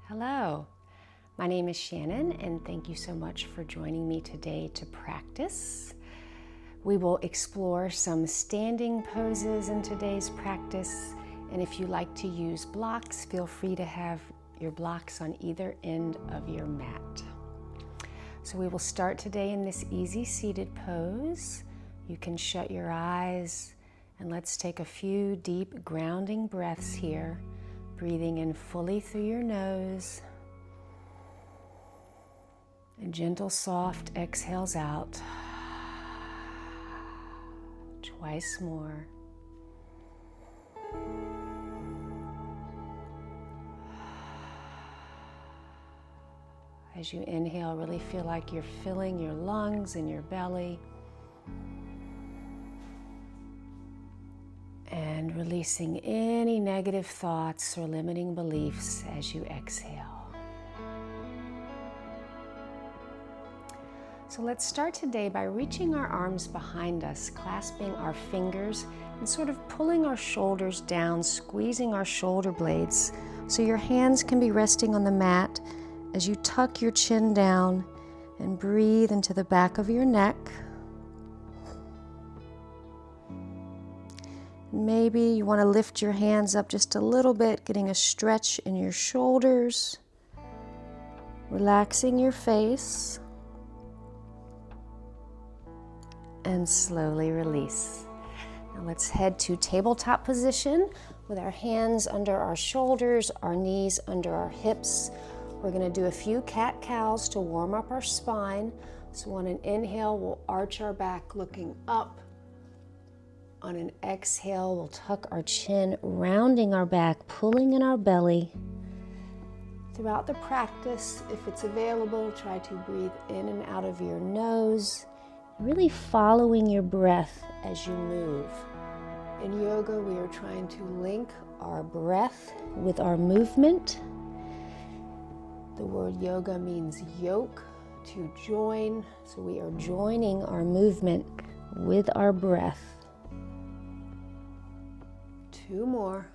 Hello, my name is Shannon and thank you so much for joining me today to practice. We will explore some standing poses in today's practice, and if you like to use blocks, feel free to have your blocks on either end of your mat. So we will start today in this easy seated pose. You can shut your eyes and let's take a few deep grounding breaths here. Breathing in fully through your nose. And gentle, soft exhales out. Twice more. As you inhale, really feel like you're filling your lungs and your belly. And releasing any negative thoughts or limiting beliefs as you exhale. So let's start today by reaching our arms behind us, clasping our fingers and sort of pulling our shoulders down, squeezing our shoulder blades so your hands can be resting on the mat as you tuck your chin down and breathe into the back of your neck. Maybe you want to lift your hands up just a little bit, getting a stretch in your shoulders, relaxing your face, and slowly release. Now let's head to tabletop position with our hands under our shoulders, our knees under our hips. We're going to do a few cat-cows to warm up our spine. So on an inhale, we'll arch our back looking up. On an exhale, we'll tuck our chin, rounding our back, pulling in our belly. Throughout the practice, if it's available, try to breathe in and out of your nose, really following your breath as you move. In yoga, we are trying to link our breath with our movement. The word yoga means yoke, to join, so we are joining our movement with our breath. 2 more.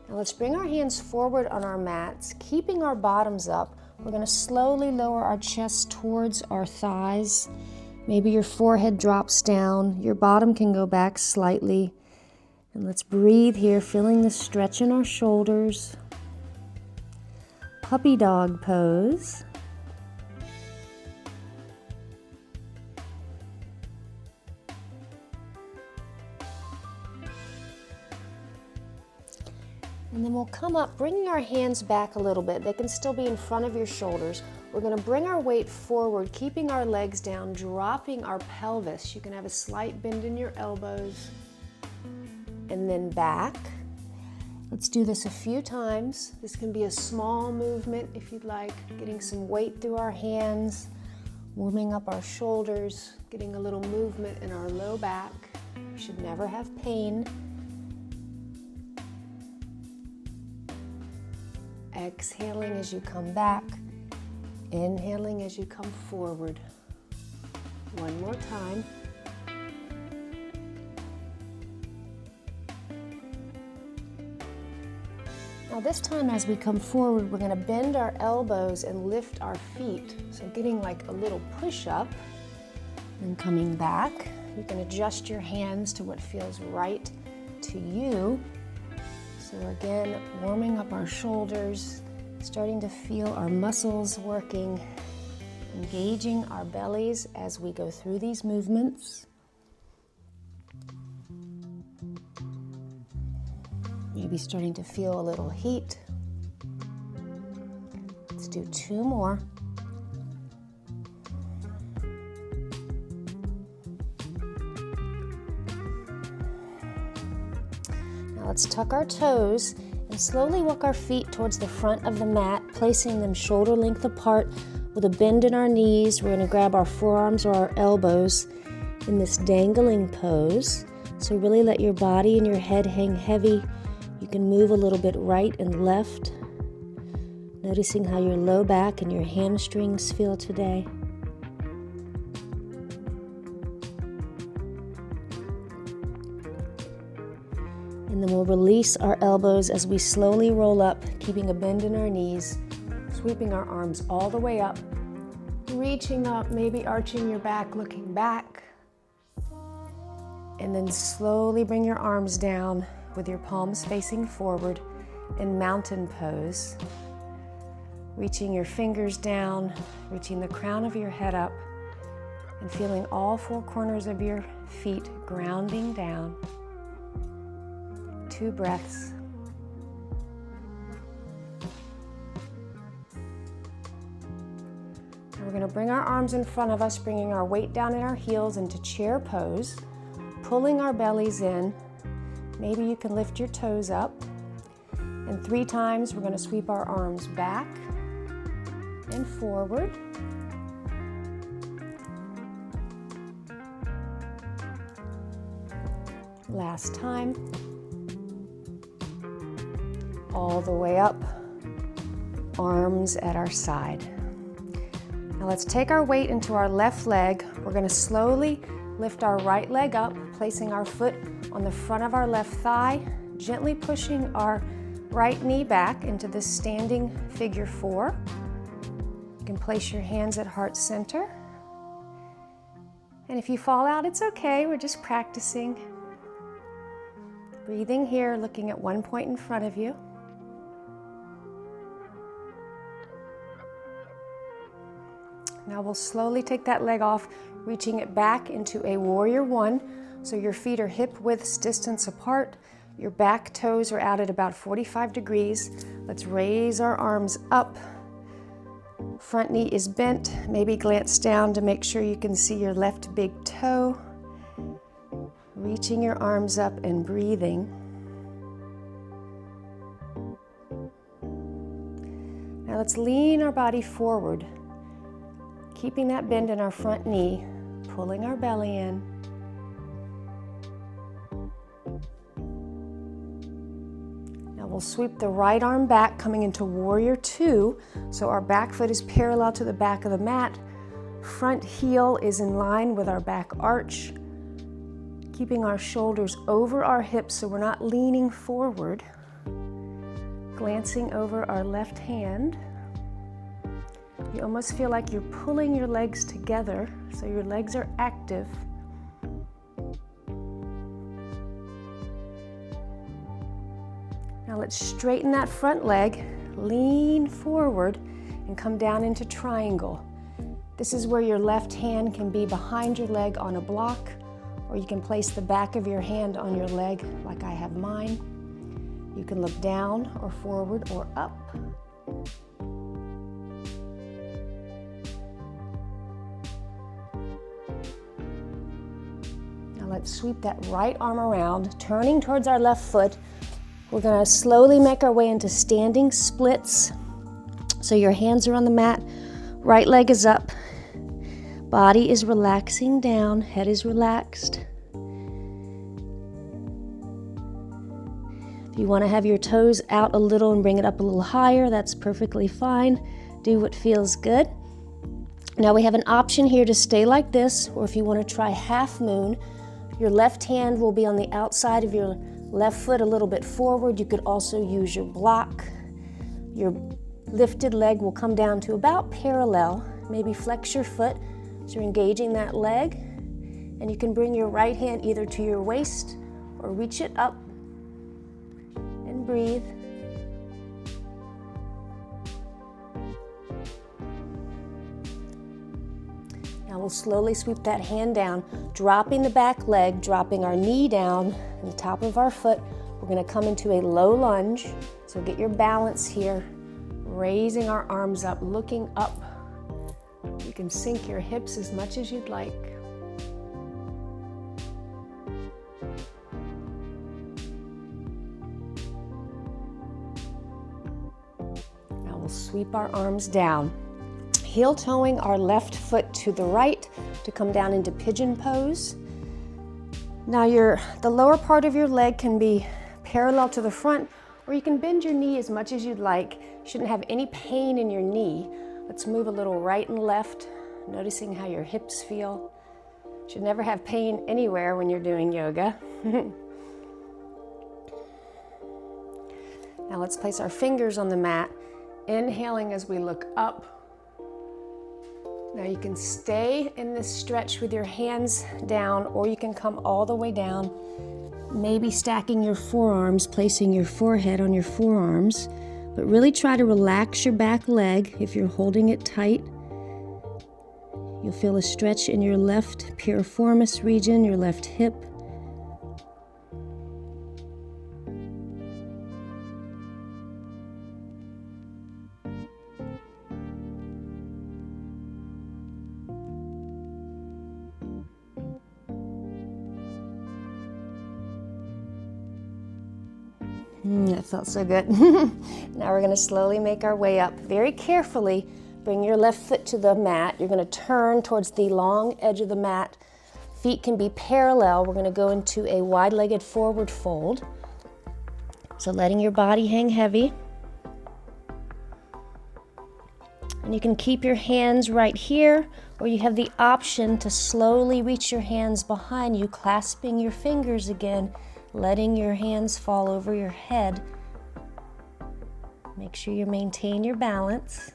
Now let's bring our hands forward on our mats, keeping our bottoms up. We're going to slowly lower our chest towards our thighs. Maybe your forehead drops down. Your bottom can go back slightly. And let's breathe here, feeling the stretch in our shoulders. Puppy dog pose. And then we'll come up, bringing our hands back a little bit. They can still be in front of your shoulders. We're going to bring our weight forward, keeping our legs down, dropping our pelvis. You can have a slight bend in your elbows. And then back. Let's do this a few times. This can be a small movement if you'd like, getting some weight through our hands, warming up our shoulders, getting a little movement in our low back. You should never have pain. Exhaling as you come back, inhaling as you come forward. One more time. Now this time as we come forward, we're going to bend our elbows and lift our feet. So getting like a little push-up and coming back. You can adjust your hands to what feels right to you. So again, warming up our shoulders, starting to feel our muscles working, engaging our bellies as we go through these movements. Maybe starting to feel a little heat. Let's do 2 more. Now let's tuck our toes and slowly walk our feet towards the front of the mat, placing them shoulder length apart with a bend in our knees. We're going to grab our forearms or our elbows in this dangling pose. So really let your body and your head hang heavy. You can move a little bit right and left, noticing how your low back and your hamstrings feel today. And we'll release our elbows as we slowly roll up, keeping a bend in our knees, sweeping our arms all the way up, reaching up, maybe arching your back, looking back. And then slowly bring your arms down with your palms facing forward in mountain pose. Reaching your fingers down, reaching the crown of your head up, and feeling all four corners of your feet grounding down. 2 breaths. And we're going to bring our arms in front of us, bringing our weight down in our heels into chair pose, pulling our bellies in. Maybe you can lift your toes up. And 3 times we're going to sweep our arms back and forward. Last time. All the way up, arms at our side. Now let's take our weight into our left leg. We're going to slowly lift our right leg up, placing our foot on the front of our left thigh, gently pushing our right knee back into this standing figure 4. You can place your hands at heart center. And if you fall out, it's okay. We're just practicing. Breathing here, looking at one point in front of you. Now we'll slowly take that leg off, reaching it back into a warrior 1. So your feet are hip widths distance apart. Your back toes are out at about 45 degrees. Let's raise our arms up. Front knee is bent. Maybe glance down to make sure you can see your left big toe. Reaching your arms up and breathing. Now let's lean our body forward, keeping that bend in our front knee, pulling our belly in. Now we'll sweep the right arm back, coming into warrior 2. So our back foot is parallel to the back of the mat. Front heel is in line with our back arch. Keeping our shoulders over our hips so we're not leaning forward. Glancing over our left hand. You almost feel like you're pulling your legs together, so your legs are active. Now let's straighten that front leg, lean forward, and come down into triangle. This is where your left hand can be behind your leg on a block, or you can place the back of your hand on your leg like I have mine. You can look down or forward or up. Now let's sweep that right arm around, turning towards our left foot. We're going to slowly make our way into standing splits. So your hands are on the mat, right leg is up. Body is relaxing down, head is relaxed. If you want to have your toes out a little and bring it up a little higher, that's perfectly fine. Do what feels good. Now we have an option here to stay like this, or if you want to try half moon, your left hand will be on the outside of your left foot a little bit forward. You could also use your block. Your lifted leg will come down to about parallel. Maybe flex your foot. So you're engaging that leg, and you can bring your right hand either to your waist or reach it up and breathe. Now we'll slowly sweep that hand down, dropping the back leg, dropping our knee down on the top of our foot. We're going to come into a low lunge. So get your balance here, raising our arms up, looking up. You can sink your hips as much as you'd like. Now we'll sweep our arms down, heel toeing our left foot to the right to come down into pigeon pose. Now the lower part of your leg can be parallel to the front, or you can bend your knee as much as you'd like. You shouldn't have any pain in your knee. Let's move a little right and left, noticing how your hips feel. Should never have pain anywhere when you're doing yoga. Now let's place our fingers on the mat, inhaling as we look up. Now you can stay in this stretch with your hands down, or you can come all the way down, maybe stacking your forearms, placing your forehead on your forearms, but really try to relax your back leg. If you're holding it tight, you'll feel a stretch in your left piriformis region, your left hip. That felt so good. Now we're going to slowly make our way up. Very carefully, bring your left foot to the mat. You're going to turn towards the long edge of the mat. Feet can be parallel. We're going to go into a wide-legged forward fold. So letting your body hang heavy. And you can keep your hands right here, or you have the option to slowly reach your hands behind you, clasping your fingers again, letting your hands fall over your head. Make sure you maintain your balance.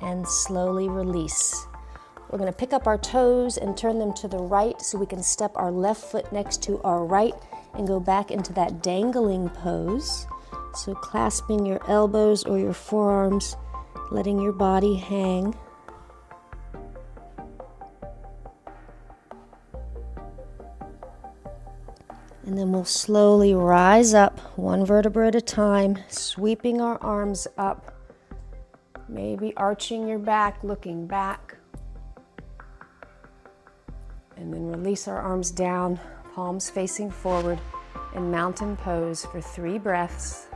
And slowly release. We're going to pick up our toes and turn them to the right so we can step our left foot next to our right and go back into that dangling pose. So clasping your elbows or your forearms, letting your body hang. And then we'll slowly rise up, one vertebra at a time, sweeping our arms up, maybe arching your back, looking back. And then release our arms down, palms facing forward, in mountain pose for 3 breaths.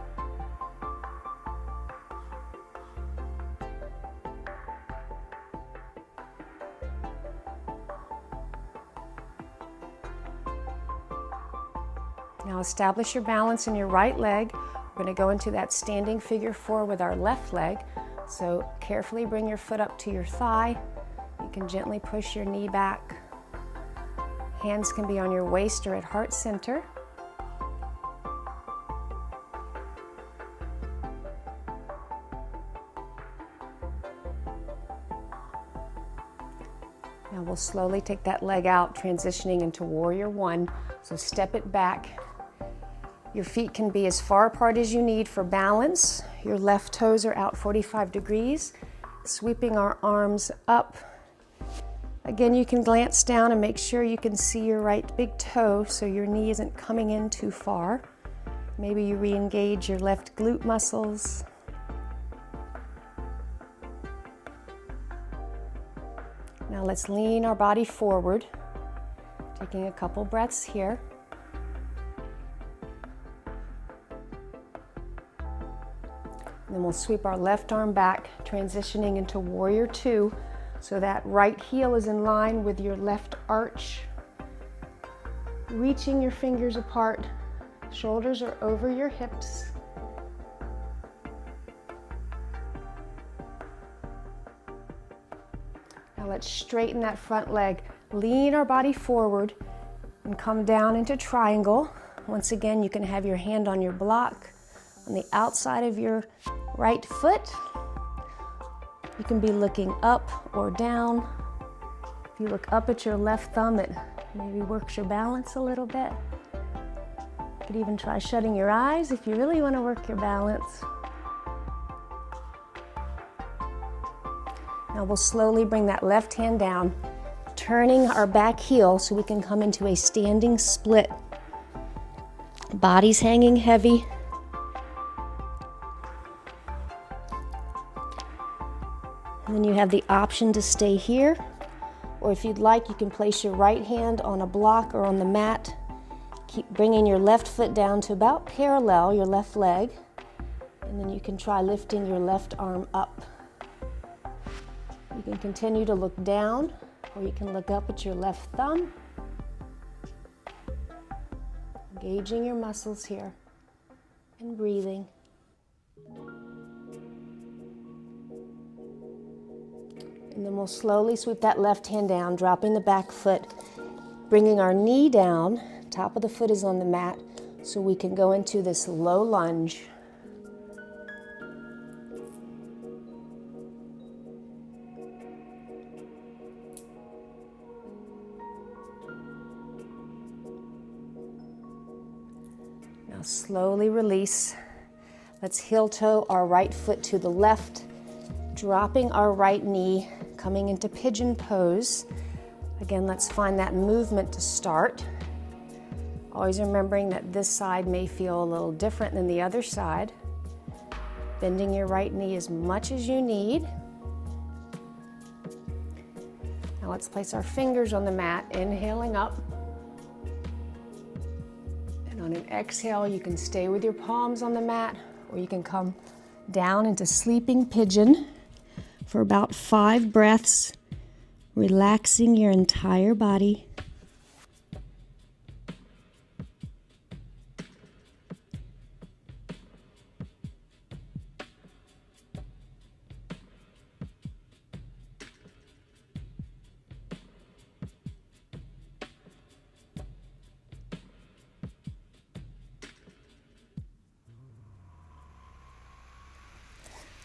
Now establish your balance in your right leg. We're going to go into that standing figure 4 with our left leg. So carefully bring your foot up to your thigh. You can gently push your knee back. Hands can be on your waist or at heart center. Now we'll slowly take that leg out, transitioning into warrior 1. So step it back. Your feet can be as far apart as you need for balance. Your left toes are out 45 degrees. Sweeping our arms up. Again, you can glance down and make sure you can see your right big toe so your knee isn't coming in too far. Maybe you re-engage your left glute muscles. Now let's lean our body forward, taking a couple breaths here. And then we'll sweep our left arm back, transitioning into warrior 2. So that right heel is in line with your left arch. Reaching your fingers apart, shoulders are over your hips. Now let's straighten that front leg. Lean our body forward and come down into triangle. Once again, you can have your hand on your block on the outside of your right foot. You can be looking up or down. If you look up at your left thumb, it maybe works your balance a little bit. You could even try shutting your eyes if you really want to work your balance. Now we'll slowly bring that left hand down, turning our back heel so we can come into a standing split. Body's hanging heavy. And then you have the option to stay here, or if you'd like, you can place your right hand on a block or on the mat. Keep bringing your left foot down to about parallel, your left leg, and then you can try lifting your left arm up. You can continue to look down, or you can look up at your left thumb. Engaging your muscles here and breathing. And then we'll slowly sweep that left hand down, dropping the back foot. Bringing our knee down, top of the foot is on the mat, so we can go into this low lunge. Now slowly release. Let's heel toe our right foot to the left, dropping our right knee, coming into pigeon pose. Again, let's find that movement to start. Always remembering that this side may feel a little different than the other side. Bending your right knee as much as you need. Now let's place our fingers on the mat, inhaling up. And on an exhale, you can stay with your palms on the mat, or you can come down into sleeping pigeon for about 5 breaths, relaxing your entire body.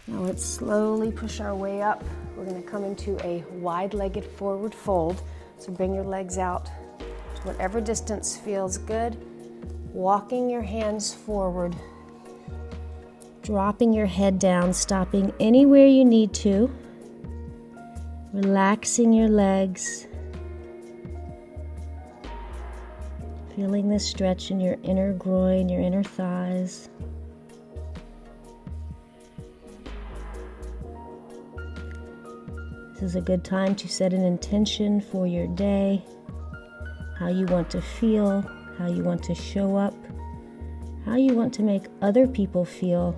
Now let's slowly push our way up. We're going to come into a wide-legged forward fold. So bring your legs out to whatever distance feels good. Walking your hands forward. Dropping your head down, stopping anywhere you need to. Relaxing your legs. Feeling the stretch in your inner groin, your inner thighs. This is a good time to set an intention for your day, how you want to feel, how you want to show up, how you want to make other people feel.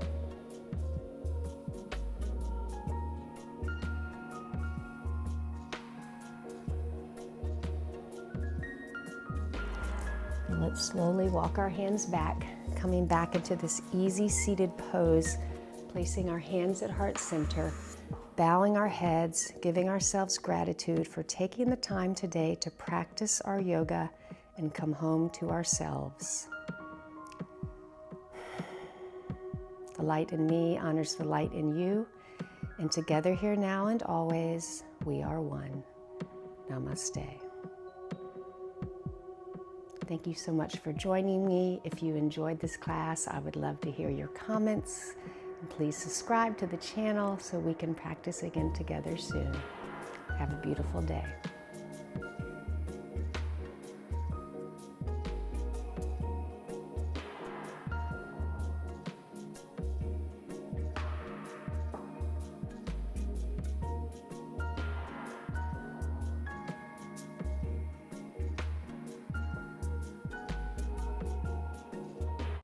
And let's slowly walk our hands back, coming back into this easy seated pose, placing our hands at heart center. Bowing our heads, giving ourselves gratitude for taking the time today to practice our yoga and come home to ourselves. The light in me honors the light in you, and together here now and always, we are one. Namaste. Thank you so much for joining me. If you enjoyed this class, I would love to hear your comments. And please subscribe to the channel so we can practice again together soon. Have a beautiful day.